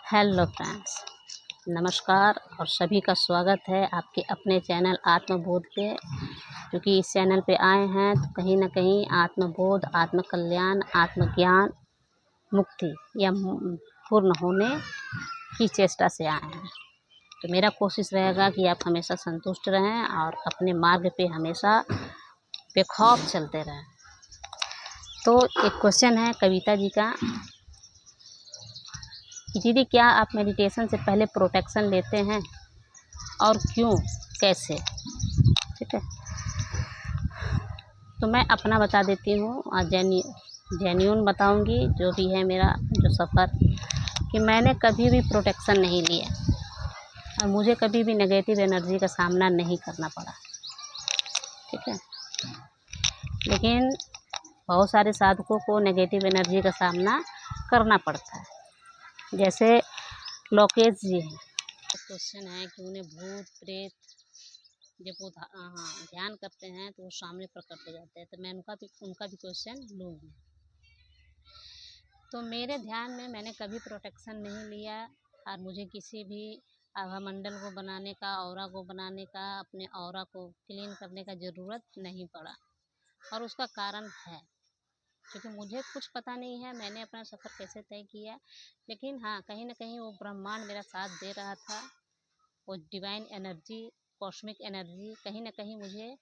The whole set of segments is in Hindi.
हेलो फ्रेंड्स, नमस्कार और सभी का स्वागत है आपके अपने चैनल आत्मबोध पे। क्योंकि इस चैनल पे आए हैं तो कहीं ना कहीं आत्मबोध, आत्मकल्याण, आत्मज्ञान, मुक्ति या पूर्ण होने की चेष्टा से आए हैं। तो मेरा कोशिश रहेगा कि आप हमेशा संतुष्ट रहें और अपने मार्ग पे हमेशा बेखौफ चलते रहें। तो एक क्वेश्चन है कविता जी का कि दीदी, क्या आप मेडिटेशन से पहले प्रोटेक्शन लेते हैं और क्यों, कैसे? ठीक है, तो मैं अपना बता देती हूँ और जेन्यून बताऊँगी जो भी है मेरा जो सफ़र, कि मैंने कभी भी प्रोटेक्शन नहीं लिया और मुझे कभी भी नेगेटिव एनर्जी का सामना नहीं करना पड़ा। ठीक है, लेकिन बहुत सारे साधकों को नेगेटिव एनर्जी का सामना करना पड़ता है। जैसे लोकेश जी हैं, क्वेश्चन है कि उन्हें भूत प्रेत जब वो ध्यान करते हैं तो वो सामने प्रकट हो जाते हैं। तो मैं उनका भी क्वेश्चन लूँगी। तो मेरे ध्यान में मैंने कभी प्रोटेक्शन नहीं लिया और मुझे किसी भी आभा मंडल को बनाने का, ऑरा को बनाने का, अपने ऑरा को क्लीन करने का ज़रूरत नहीं पड़ा। और उसका कारण है क्योंकि मुझे कुछ पता नहीं है मैंने अपना सफ़र कैसे तय किया, लेकिन हाँ, कहीं ना कहीं वो ब्रह्मांड मेरा साथ दे रहा था। वो डिवाइन एनर्जी, कॉस्मिक एनर्जी कहीं ना कहीं मुझे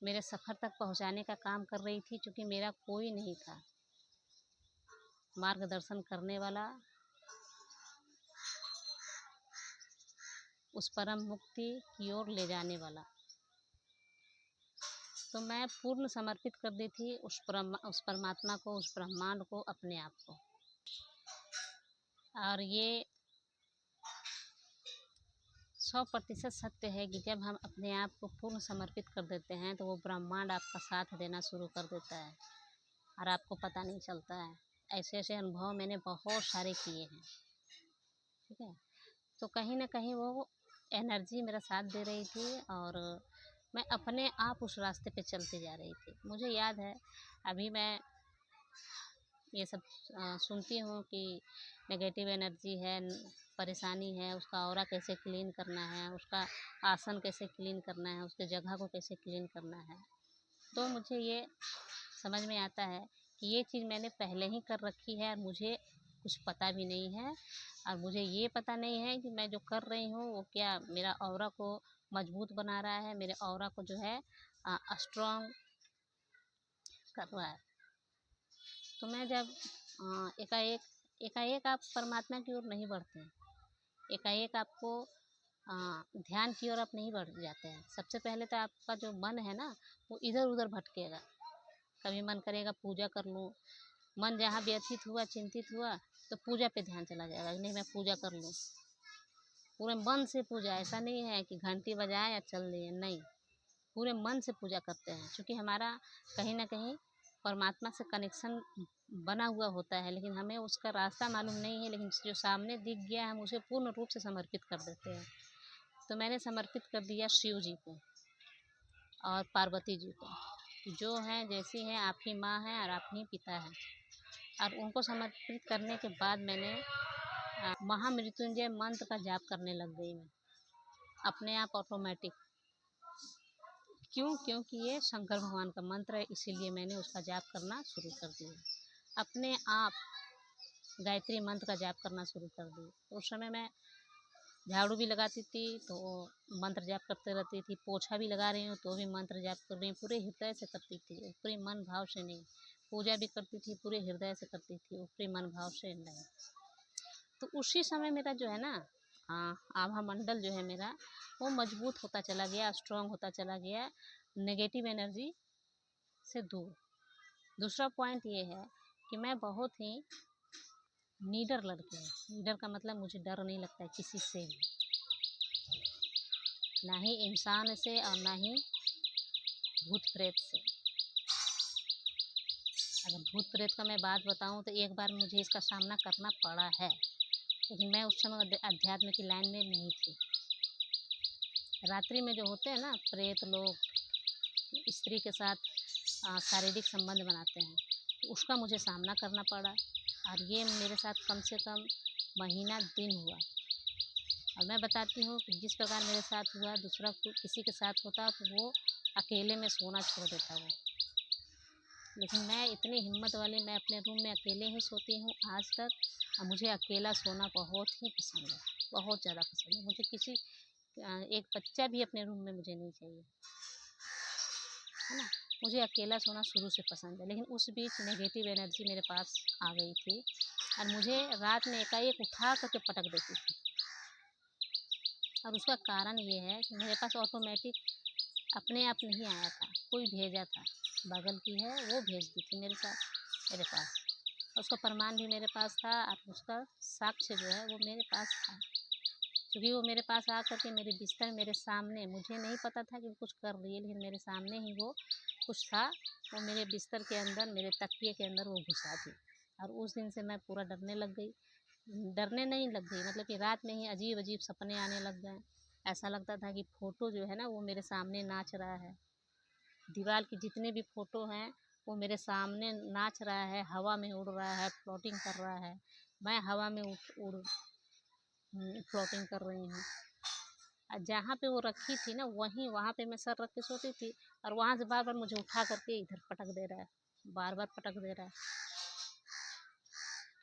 मेरे सफ़र तक पहुंचाने का काम कर रही थी, क्योंकि मेरा कोई नहीं था मार्गदर्शन करने वाला, उस परम मुक्ति की ओर ले जाने वाला। तो मैं पूर्ण समर्पित कर दी थी उस परमात्मा को, उस ब्रह्मांड को, अपने आप को। और ये 100% सत्य है कि जब हम अपने आप को पूर्ण समर्पित कर देते हैं तो वो ब्रह्मांड आपका साथ देना शुरू कर देता है और आपको पता नहीं चलता है। ऐसे ऐसे अनुभव मैंने बहुत सारे किए हैं। ठीक है, तो कहीं ना कहीं वो एनर्जी मेरा साथ दे रही थी और मैं अपने आप उस रास्ते पे चलती जा रही थी। मुझे याद है, अभी मैं ये सब सुनती हूँ कि नेगेटिव एनर्जी है, परेशानी है, उसका ऑरा कैसे क्लीन करना है, उसका आसन कैसे क्लीन करना है, उसके जगह को कैसे क्लीन करना है। तो मुझे ये समझ में आता है कि ये चीज़ मैंने पहले ही कर रखी है और मुझे कुछ पता भी नहीं है। और मुझे ये पता नहीं है कि मैं जो कर रही हूँ वो क्या मेरा ऑरा को मजबूत बना रहा है, मेरे ऑरा को जो है स्ट्रॉन्ग कर रहा है। तो मैं जब एकाएक आप परमात्मा की ओर नहीं बढ़ते हैं, एकाएक आपको ध्यान की ओर आप नहीं बढ़ जाते हैं। सबसे पहले तो आपका जो मन है ना, वो इधर उधर भटकेगा। कभी मन करेगा पूजा कर लूँ, मन जहाँ व्यथित हुआ, चिंतित हुआ, तो पूजा पे ध्यान चला जाएगा, नहीं मैं पूजा कर लूँ। पूरे मन से पूजा, ऐसा नहीं है कि घंटी बजाए या चल दिए, नहीं, पूरे मन से पूजा करते हैं। क्योंकि हमारा कहीं ना कहीं परमात्मा से कनेक्शन बना हुआ होता है, लेकिन हमें उसका रास्ता मालूम नहीं है। लेकिन जो सामने दिख गया हम उसे पूर्ण रूप से समर्पित कर देते हैं। तो मैंने समर्पित कर दिया शिव जी को और पार्वती जी को, जो हैं जैसी हैं, आप ही माँ हैं और आप ही पिता हैं। और उनको समर्पित करने के बाद मैंने महामृत्युंजय मंत्र का जाप करने लग गई मैं, अपने आप ऑटोमेटिक। क्योंकि ये शंकर भगवान का मंत्र है, इसीलिए मैंने उसका जाप करना शुरू कर दिया। अपने आप गायत्री मंत्र का जाप करना शुरू कर दिया। तो उस समय मैं झाड़ू भी लगाती थी तो मंत्र जाप करते रहती थी, पोछा भी लगा रही हूँ तो भी मंत्र जाप कर रही हूँ। पूरे हृदय से करती थी, ऊपरी मन भाव से नहीं। पूजा भी करती थी, पूरे हृदय से करती थी, ऊपरी मन भाव से नहीं। तो उसी समय मेरा जो है ना आभा मंडल जो है मेरा, वो मजबूत होता चला गया, स्ट्रॉन्ग होता चला गया, नेगेटिव एनर्जी से दूर। दूसरा पॉइंट ये है कि मैं बहुत ही नीडर लड़की हूँ। नीडर का मतलब मुझे डर नहीं लगता है किसी से भी, ना ही इंसान से और ना ही भूत प्रेत से। अगर भूत प्रेत का मैं बात बताऊं तो एक बार मुझे इसका सामना करना पड़ा है, लेकिन मैं उस समय अध्यात्म की लाइन में नहीं थी। रात्रि में जो होते हैं ना प्रेत लोग, स्त्री के साथ शारीरिक संबंध बनाते हैं, तो उसका मुझे सामना करना पड़ा। और ये मेरे साथ कम से कम महीना दिन हुआ। और मैं बताती हूँ कि जिस प्रकार मेरे साथ हुआ दूसरा किसी के साथ होता तो वो अकेले में सोना छोड़ देता वो। लेकिन मैं इतनी हिम्मत वाली, मैं अपने रूम में अकेले ही सोती हूँ आज तक। और मुझे अकेला सोना बहुत ही पसंद है, बहुत ज़्यादा पसंद है। मुझे किसी एक बच्चा भी अपने रूम में मुझे नहीं चाहिए, है ना। मुझे अकेला सोना शुरू से पसंद है। लेकिन उस बीच नेगेटिव एनर्जी मेरे पास आ गई थी और मुझे रात में एकाएक उठा करके पटक देती थी। और उसका कारण ये है कि मेरे पास ऑटोमेटिक अपने आप नहीं आया था, कोई भेजा था, बगल की है वो भेज दी थी मेरे पास। उसका प्रमाण भी मेरे पास था और उसका साक्ष्य जो है वो मेरे पास था। क्योंकि वो मेरे पास आ करके मेरे बिस्तर मेरे सामने, मुझे नहीं पता था कि वो कुछ कर रही है, लेकिन मेरे सामने ही वो कुछ था, वो मेरे बिस्तर के अंदर, मेरे तकिए के अंदर वो घुसा थी। और उस दिन से मैं पूरा डरने लग गई। डरने नहीं लग गई, मतलब कि रात में ही अजीब अजीब सपने आने लग गए। ऐसा लगता था कि फ़ोटो जो है ना वो मेरे सामने नाच रहा है। दीवार की जितने भी फ़ोटो हैं वो मेरे सामने नाच रहा है, हवा में उड़ रहा है, फ्लोटिंग कर रहा है। मैं हवा में उड़ फ्लोटिंग कर रही हूँ। और जहाँ पे वो रखी थी ना वहाँ पे मैं सर रख के सोती थी और वहाँ से बार बार मुझे उठा करके इधर पटक दे रहा है, बार बार पटक दे रहा है।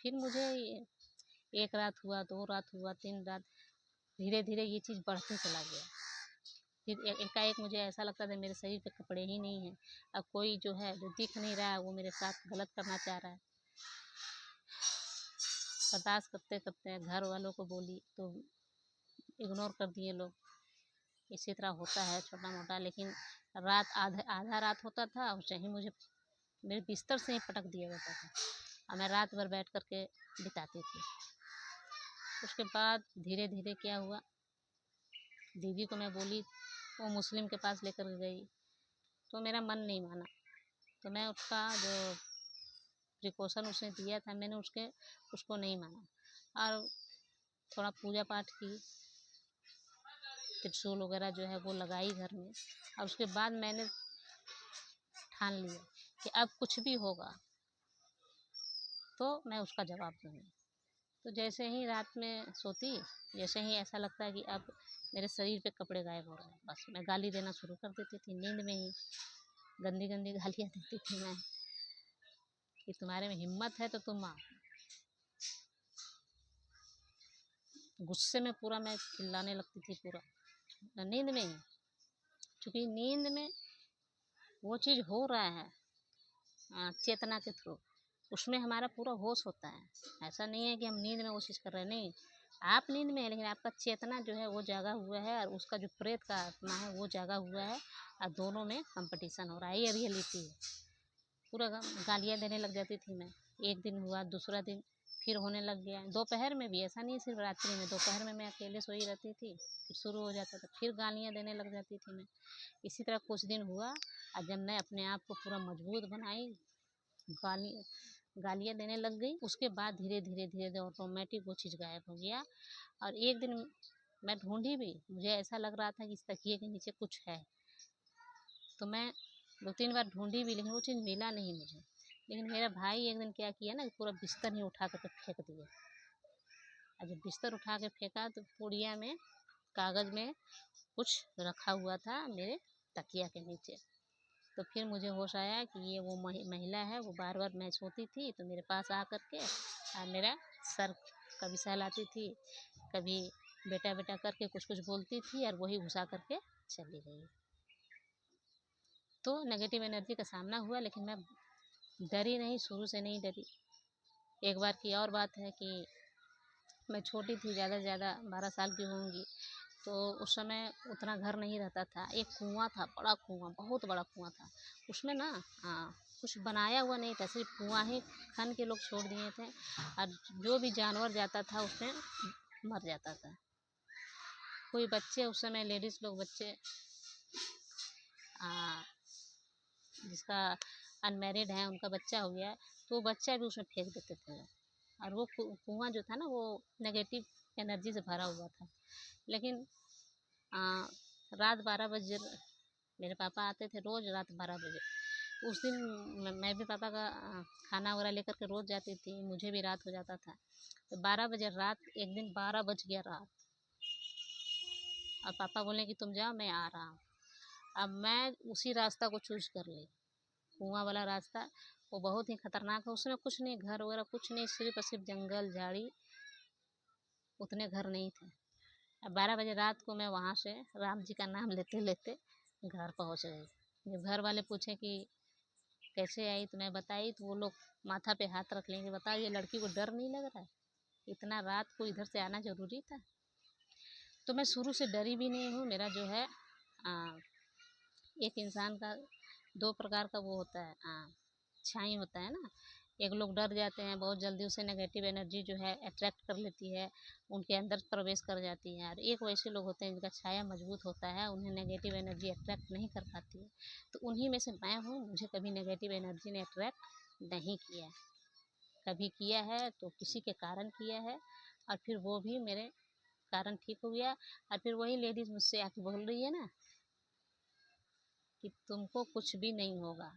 फिर मुझे एक रात हुआ, 2 रात हुआ, 3 रात, धीरे धीरे ये चीज़ बढ़ते चला गया। फिर एकाएक मुझे ऐसा लगता था मेरे शरीर पे कपड़े ही नहीं हैं। अब कोई जो है जो दिख नहीं रहा है वो मेरे साथ गलत करना चाह रहा है। बर्दाश्त करते करते घर वालों को बोली तो इग्नोर कर दिए लोग। इसी तरह होता है छोटा मोटा। लेकिन रात आधा रात होता था उसे ही मुझे मेरे बिस्तर से ही पटक दिया जाता था और मैं रात भर बैठ करके बिताती थी। उसके बाद धीरे धीरे क्या हुआ, दीदी को मैं बोली, वो मुस्लिम के पास लेकर गई तो मेरा मन नहीं माना। तो मैं उसका जो प्रिकॉशन उसने दिया था मैंने उसको नहीं माना और थोड़ा पूजा पाठ की, त्रिशूल वगैरह जो है वो लगाई घर में। और उसके बाद मैंने ठान लिया कि अब कुछ भी होगा तो मैं उसका जवाब दूँगी। तो जैसे ही रात में सोती, जैसे ही ऐसा लगता है कि अब मेरे शरीर पे कपड़े गायब हो रहे हैं, बस मैं गाली देना शुरू कर देती थी नींद में ही। गंदी गंदी गालियाँ देती थी मैं कि तुम्हारे में हिम्मत है तो तुम आओ। गुस्से में पूरा मैं चिल्लाने लगती थी पूरा नींद में ही। क्योंकि नींद में वो चीज़ हो रहा है चेतना के थ्रू, उसमें हमारा पूरा होश होता है। ऐसा नहीं है कि हम नींद में वो चीज़ कर रहे हैं, नहीं। आप नींद में है लेकिन आपका चेतना जो है वो जागा हुआ है और उसका जो प्रेत का आत्मा है वो जागा हुआ है और दोनों में कंपटीशन हो रहा है। ये रियलिटी है। पूरा गालियाँ देने लग जाती थी मैं। एक दिन हुआ, दूसरा दिन फिर होने लग गया। दोपहर में भी, ऐसा नहीं सिर्फ रात्रि में, दोपहर में मैं अकेले सोई रहती थी, फिर शुरू हो जाता था, फिर गालियाँ देने लग जाती थी मैं। इसी तरह कुछ दिन हुआ और जब मैं अपने आप को पूरा मजबूत बनाई, गालियाँ देने लग गई, उसके बाद धीरे धीरे धीरे धीरे ऑटोमेटिक वो चीज़ गायब हो गया। और एक दिन मैं ढूंढी भी, मुझे ऐसा लग रहा था कि इस तकिए के नीचे कुछ है, तो मैं 2-3 बार ढूंढी भी लेकिन वो चीज़ मिला नहीं मुझे। लेकिन मेरा भाई एक दिन क्या किया ना, पूरा बिस्तर ही उठा करके फेंक दिया। और जब बिस्तर उठा के फेंका तो पुड़िया में कागज़ में कुछ रखा हुआ था मेरे तकिया के नीचे। तो फिर मुझे होश आया कि ये वो महिला है, वो बार बार मैं सोती थी तो मेरे पास आ करके और मेरा सर कभी सहलाती थी, कभी बेटा बेटा करके कुछ कुछ बोलती थी और वही घुसा करके चली गई। तो नेगेटिव एनर्जी का सामना हुआ लेकिन मैं डरी नहीं, शुरू से नहीं डरी। एक बार की और बात है कि मैं छोटी थी, ज़्यादा से ज़्यादा 12 साल की होंगी। तो उस समय उतना घर नहीं रहता था। एक कुआँ था, बड़ा कुआँ, बहुत बड़ा कुआँ था। उसमें ना कुछ बनाया हुआ नहीं था, सिर्फ कुआँ ही खन के लोग छोड़ दिए थे और जो भी जानवर जाता था उसमें मर जाता था। कोई बच्चे उस समय लेडीज़ लोग बच्चे जिसका अनमैरिड है उनका बच्चा हो गया तो वो बच्चा भी उसमें फेंक देते थे लोग। और वो कुआँ जो था ना वो नेगेटिव एनर्जी से भरा हुआ था। लेकिन रात 12 बजे मेरे पापा आते थे रोज़ रात 12 बजे। उस दिन मैं भी पापा का खाना वगैरह लेकर के रोज़ जाती थी, मुझे भी रात हो जाता था। तो 12 बजे रात, एक दिन 12 बज गया रात, और पापा बोले कि तुम जाओ, मैं आ रहा हूँ। अब मैं उसी रास्ता को चूज़ कर ली, कुआँ वाला रास्ता। वो बहुत ही खतरनाक है, उसमें कुछ नहीं, घर वगैरह कुछ नहीं, सिर्फ और सिर्फ जंगल झाड़ी, उतने घर नहीं थे। अब 12 बजे रात को मैं वहाँ से राम जी का नाम लेते लेते घर पहुँच गई। जब घर वाले पूछे कि कैसे आई, तो मैं बताई, तो वो लोग माथा पे हाथ रख लेंगे, बताओ ये लड़की को डर नहीं लग रहा है, इतना रात को इधर से आना ज़रूरी था। तो मैं शुरू से डरी भी नहीं हूँ। मेरा जो है एक इंसान का दो प्रकार का वो होता है, छाई होता है ना। एक लोग डर जाते हैं बहुत जल्दी, उसे नेगेटिव एनर्जी जो है अट्रैक्ट कर लेती है, उनके अंदर प्रवेश कर जाती है। और एक वैसे लोग होते हैं जिनका छाया मजबूत होता है, उन्हें नेगेटिव एनर्जी अट्रैक्ट नहीं कर पाती है। तो उन्हीं में से मैं हूँ, मुझे कभी नेगेटिव एनर्जी ने अट्रैक्ट नहीं किया। कभी किया है तो किसी के कारण किया है, और फिर वो भी मेरे कारण ठीक हो गया। और फिर वही लेडीज़ मुझसे आके बोल रही है ना कि तुमको कुछ भी नहीं होगा,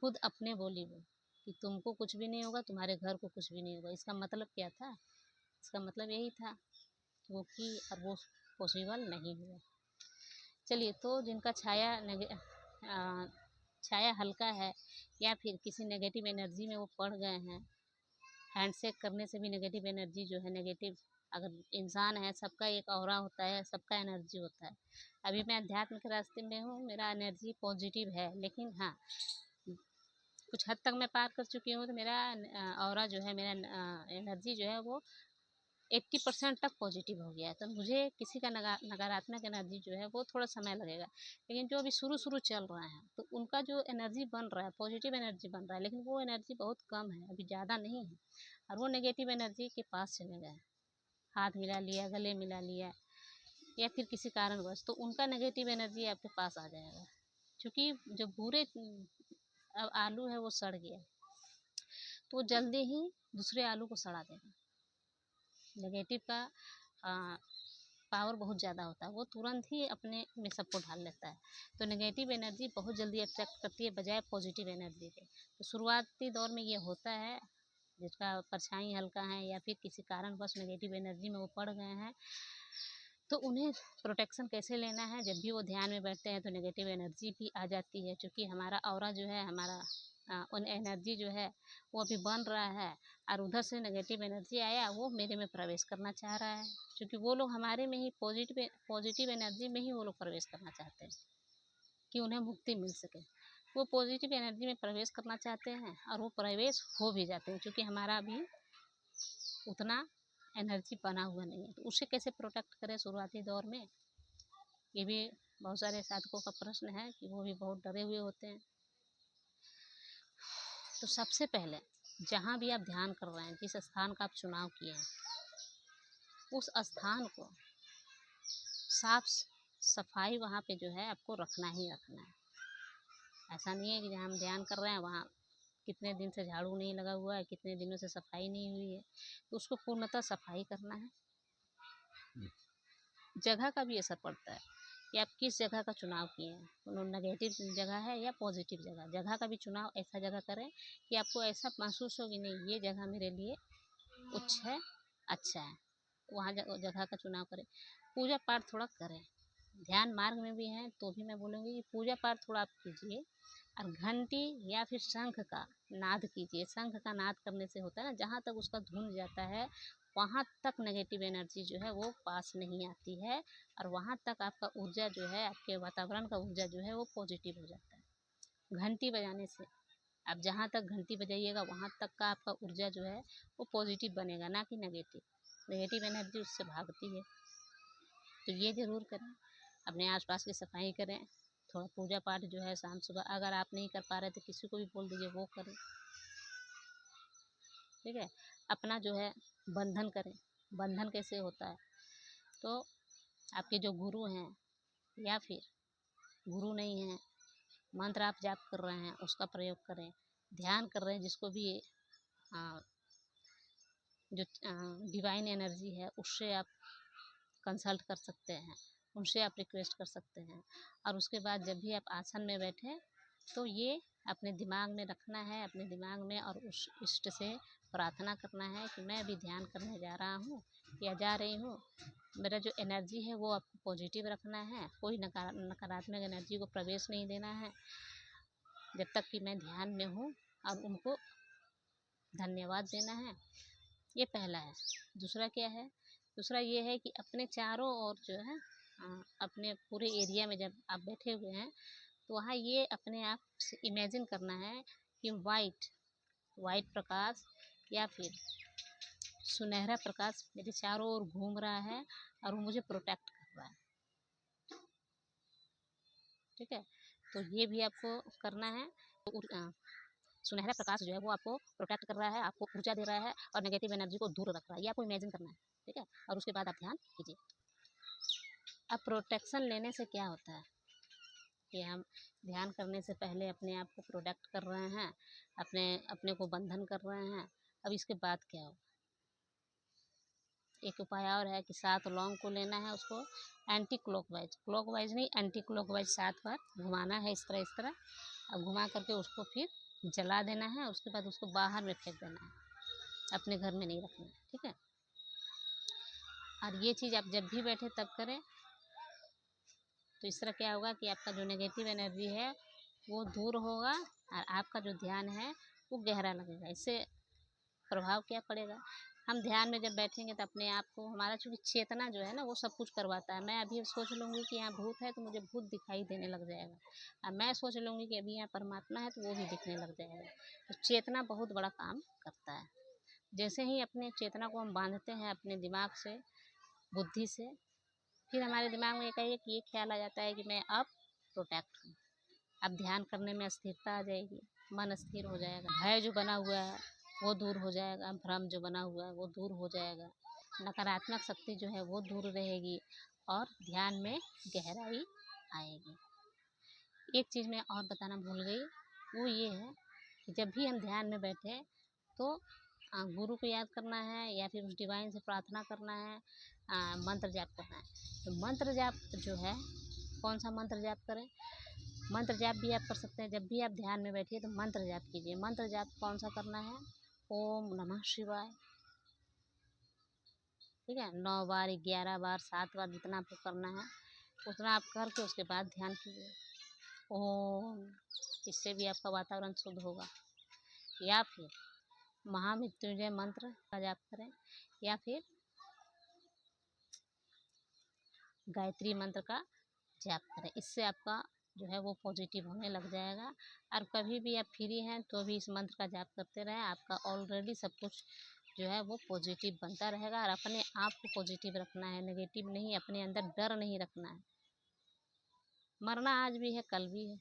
खुद अपने बोली वो कि तुमको कुछ भी नहीं होगा, तुम्हारे घर को कुछ भी नहीं होगा। इसका मतलब क्या था? इसका मतलब यही था कि वो की और वो पॉसिबल नहीं हुआ। चलिए, तो जिनका छाया हल्का है, या फिर किसी नेगेटिव एनर्जी में वो पड़ गए हैं, हैंडशेक करने से भी नेगेटिव एनर्जी जो है, नेगेटिव अगर इंसान है, सबका एक ऑरा होता है, सबका एनर्जी होता है। अभी मैं अध्यात्म के रास्ते में हूँ, मेरा एनर्जी पॉजिटिव है, लेकिन हाँ, कुछ हद तक मैं पार कर चुकी हूँ, तो मेरा ऑरा जो है, मेरा एनर्जी जो है वो 80% तक पॉजिटिव हो गया है। तो मुझे किसी का नकारात्मक एनर्जी जो है वो थोड़ा समय लगेगा, लेकिन जो अभी शुरू शुरू चल रहे हैं, तो उनका जो एनर्जी बन रहा है, पॉजिटिव एनर्जी बन रहा है, लेकिन वो एनर्जी बहुत कम है, अभी ज़्यादा नहीं है, और वो नेगेटिव एनर्जी के पास चले गए, हाथ मिला लिया, गले मिला लिया, या फिर किसी कारणवश, तो उनका नेगेटिव एनर्जी आपके पास आ जाएगा। क्योंकि जो बुरे अब आलू है वो सड़ गया, तो वो जल्दी ही दूसरे आलू को सड़ा देगा। नेगेटिव का पावर बहुत ज़्यादा होता है, वो तुरंत ही अपने में सबको ढाल लेता है। तो नेगेटिव एनर्जी बहुत जल्दी अट्रैक्ट करती है बजाय पॉजिटिव एनर्जी के। तो शुरुआती दौर में ये होता है, जिसका परछाई हल्का है या फिर किसी कारणवश नेगेटिव एनर्जी में वो पड़ गए हैं, तो उन्हें प्रोटेक्शन कैसे लेना है। जब भी वो ध्यान में बैठते हैं तो नेगेटिव एनर्जी भी आ जाती है, क्योंकि हमारा ऑरा जो है, हमारा उन एनर्जी जो है वो अभी बन रहा है, और उधर से नेगेटिव एनर्जी आया, वो मेरे में प्रवेश करना चाह रहा है, क्योंकि वो लोग हमारे में ही पॉजिटिव एनर्जी में ही वो लोग प्रवेश करना चाहते हैं कि उन्हें मुक्ति मिल सके। वो पॉजिटिव एनर्जी में प्रवेश करना चाहते हैं, और वो प्रवेश हो भी जाते हैं, क्योंकि हमारा अभी उतना एनर्जी बना हुआ नहीं है। तो उसे कैसे प्रोटेक्ट करें शुरुआती दौर में, ये भी बहुत सारे साधकों का प्रश्न है कि वो भी बहुत डरे हुए होते हैं। तो सबसे पहले जहाँ भी आप ध्यान कर रहे हैं, जिस स्थान का आप चुनाव किए हैं, उस स्थान को साफ सफाई वहाँ पे जो है आपको रखना ही रखना है। ऐसा नहीं है कि जहाँ हम ध्यान कर रहे हैं वहाँ कितने दिन से झाड़ू नहीं लगा हुआ है, कितने दिनों से सफाई नहीं हुई है, तो उसको पूर्णतः सफाई करना है। जगह का भी असर पड़ता है कि आप किस जगह का चुनाव किए हैं, नेगेटिव जगह है या पॉजिटिव जगह। जगह का भी चुनाव ऐसा जगह करें कि आपको ऐसा महसूस हो कि नहीं, ये जगह मेरे लिए उच्च है, अच्छा है, वहाँ जगह का चुनाव करें। पूजा पाठ थोड़ा करें, ध्यान मार्ग में भी हैं तो भी मैं बोलूँगी कि पूजा पाठ थोड़ा आप कीजिए, और घंटी या फिर शंख का नाद कीजिए। शंख का नाद करने से होता है ना, जहाँ तक उसका धुन जाता है वहाँ तक नेगेटिव एनर्जी जो है वो पास नहीं आती है, और वहाँ तक आपका ऊर्जा जो है, आपके वातावरण का ऊर्जा जो है वो पॉजिटिव हो जाता है। घंटी बजाने से आप जहाँ तक घंटी बजाइएगा वहाँ तक का आपका ऊर्जा जो है वो पॉजिटिव बनेगा, ना कि नेगेटिव। नेगेटिव एनर्जी उससे भागती है। तो ये ज़रूर करें, अपने आसपास की सफाई करें, थोड़ा पूजा पाठ जो है शाम सुबह, अगर आप नहीं कर पा रहे तो किसी को भी बोल दीजिए वो करें, ठीक है। अपना जो है बंधन करें। बंधन कैसे होता है, तो आपके जो गुरु हैं, या फिर गुरु नहीं हैं, मंत्र आप जाप कर रहे हैं उसका प्रयोग करें। ध्यान कर रहे हैं, जिसको भी जो डिवाइन एनर्जी है उससे आप कंसल्ट कर सकते हैं, उनसे आप रिक्वेस्ट कर सकते हैं। और उसके बाद जब भी आप आसन में बैठें तो ये अपने दिमाग में रखना है, अपने दिमाग में, और उस इष्ट से प्रार्थना करना है कि मैं अभी ध्यान करने जा रहा हूँ या जा रही हूँ। मेरा जो एनर्जी है वो आपको पॉजिटिव रखना है, कोई नकारात्मक एनर्जी को प्रवेश नहीं देना है जब तक कि मैं ध्यान में हूँ, और उनको धन्यवाद देना है। ये पहला है। दूसरा क्या है? दूसरा ये है कि अपने चारों ओर जो है अपने पूरे एरिया में जब आप बैठे हुए हैं तो वहाँ ये अपने आप से इमेजिन करना है कि वाइट प्रकाश या फिर सुनहरा प्रकाश मेरे चारों ओर घूम रहा है और वो मुझे प्रोटेक्ट कर रहा है। ठीक है, तो ये भी आपको करना है। तो सुनहरा प्रकाश जो है वो आपको प्रोटेक्ट कर रहा है, आपको ऊर्जा दे रहा है और नेगेटिव एनर्जी को दूर रख रहा है। ये आपको इमेजिन करना है। ठीक है, और उसके बाद आप ध्यान कीजिए। अब प्रोटेक्शन लेने से क्या होता है कि हम ध्यान करने से पहले अपने आप को प्रोटेक्ट कर रहे हैं, अपने को बंधन कर रहे हैं। अब इसके बाद क्या होगा? एक उपाय और है कि 7 लौंग को लेना है, उसको एंटी क्लॉकवाइज नहीं, एंटी क्लॉकवाइज 7 बार घुमाना है, इस तरह और घुमा करके उसको फिर जला देना है। उसके बाद उसको बाहर में फेंक देना है, अपने घर में नहीं रखना है। ठीक है, और ये चीज़ आप जब भी बैठे तब करें। तो इस तरह क्या होगा कि आपका जो नेगेटिव एनर्जी है वो दूर होगा और आपका जो ध्यान है वो गहरा लगेगा। इससे प्रभाव क्या पड़ेगा? हम ध्यान में जब बैठेंगे तो अपने आप को, हमारा चूँकि चेतना जो है ना वो सब कुछ करवाता है। मैं अभी सोच लूँगी कि यहाँ भूत है तो मुझे भूत दिखाई देने लग जाएगा, अब मैं सोच लूँगी कि अभी यहाँ परमात्मा है तो वो भी दिखने लग जाएगा। तो चेतना बहुत बड़ा काम करता है। जैसे ही अपने चेतना को हम बांधते हैं अपने दिमाग से, बुद्धि से, फिर हमारे दिमाग में एक ये ख्याल आ जाता है कि मैं अब प्रोटेक्ट हूँ। अब ध्यान करने में स्थिरता आ जाएगी, मन स्थिर हो जाएगा, भय जो बना हुआ है वो दूर हो जाएगा, भ्रम जो बना हुआ है वो दूर हो जाएगा, नकारात्मक शक्ति जो है वो दूर रहेगी और ध्यान में गहराई आएगी। एक चीज़ मैं और बताना भूल गई, वो ये है कि जब भी हम ध्यान में बैठे तो गुरु को याद करना है या फिर उस डिवाइन से प्रार्थना करना है, मंत्र जाप करना है। तो मंत्र जाप जो है, कौन सा मंत्र जाप करें? मंत्र जाप भी आप कर सकते हैं। जब भी आप ध्यान में बैठिए तो मंत्र जाप कीजिए। मंत्र जाप कौन सा करना है? ओम नमः शिवाय। ठीक है, 9 बार, 11 बार, 7 बार, जितना आपको करना है उतना आप करके उसके बाद ध्यान कीजिए ओम। इससे भी आपका वातावरण शुद्ध होगा। या फिर महामृत्युंजय मंत्र का जाप करें या फिर गायत्री मंत्र का जाप करें। इससे आपका जो है वो पॉजिटिव होने लग जाएगा। और कभी भी आप फ्री हैं तो भी इस मंत्र का जाप करते रहें, आपका ऑलरेडी सब कुछ जो है वो पॉजिटिव बनता रहेगा। और अपने आप को पॉजिटिव रखना है, नेगेटिव नहीं। अपने अंदर डर नहीं रखना है। मरना आज भी है, कल भी है,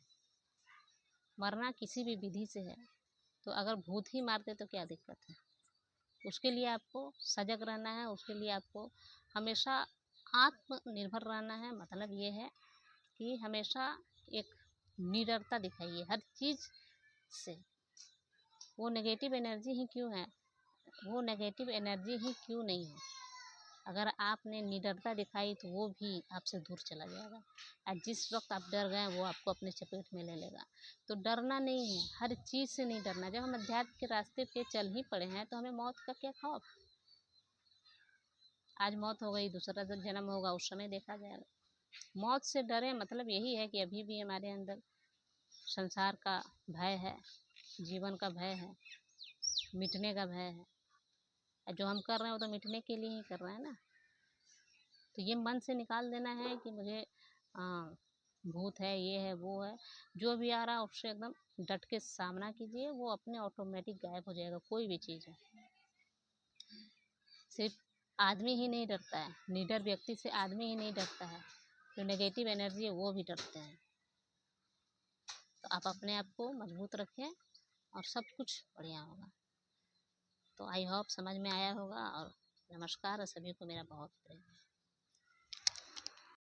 मरना किसी भी विधि से है। तो अगर भूत ही मारते तो क्या दिक्कत है? उसके लिए आपको सजग रहना है, उसके लिए आपको हमेशा आत्मनिर्भर रहना है। मतलब ये है कि हमेशा एक निडरता दिखाइए हर चीज़ से। वो नेगेटिव एनर्जी ही क्यों है, वो नेगेटिव एनर्जी ही क्यों नहीं है, अगर आपने निडरता दिखाई तो वो भी आपसे दूर चला जाएगा। और जिस वक्त आप डर गए वो आपको अपने चपेट में ले लेगा। तो डरना नहीं है, हर चीज़ से नहीं डरना। जब हम अध्यात्म के रास्ते पे चल ही पड़े हैं तो हमें मौत का क्या खौफ? आज मौत हो गई, दूसरा जन्म होगा, उस समय देखा जाएगा। मौत से डरे मतलब यही है कि अभी भी हमारे अंदर संसार का भय है, जीवन का भय है, मिटने का भय है। और जो हम कर रहे हैं वो तो मिटने के लिए ही कर रहे हैं ना। तो ये मन से निकाल देना है कि मुझे भूत है, ये है, वो है। जो भी आ रहा है उससे एकदम डट के सामना कीजिए, वो अपने ऑटोमेटिक गायब हो जाएगा। कोई भी चीज़ है, सिर्फ आदमी ही नहीं डरता है, निडर व्यक्ति से आदमी ही नहीं डरता है, जो नेगेटिव एनर्जी है वो भी डरते हैं। तो आप अपने आप को मजबूत रखें और सब कुछ बढ़िया होगा। तो आई होप समझ में आया होगा। और नमस्कार, और सभी को मेरा बहुत प्रेम।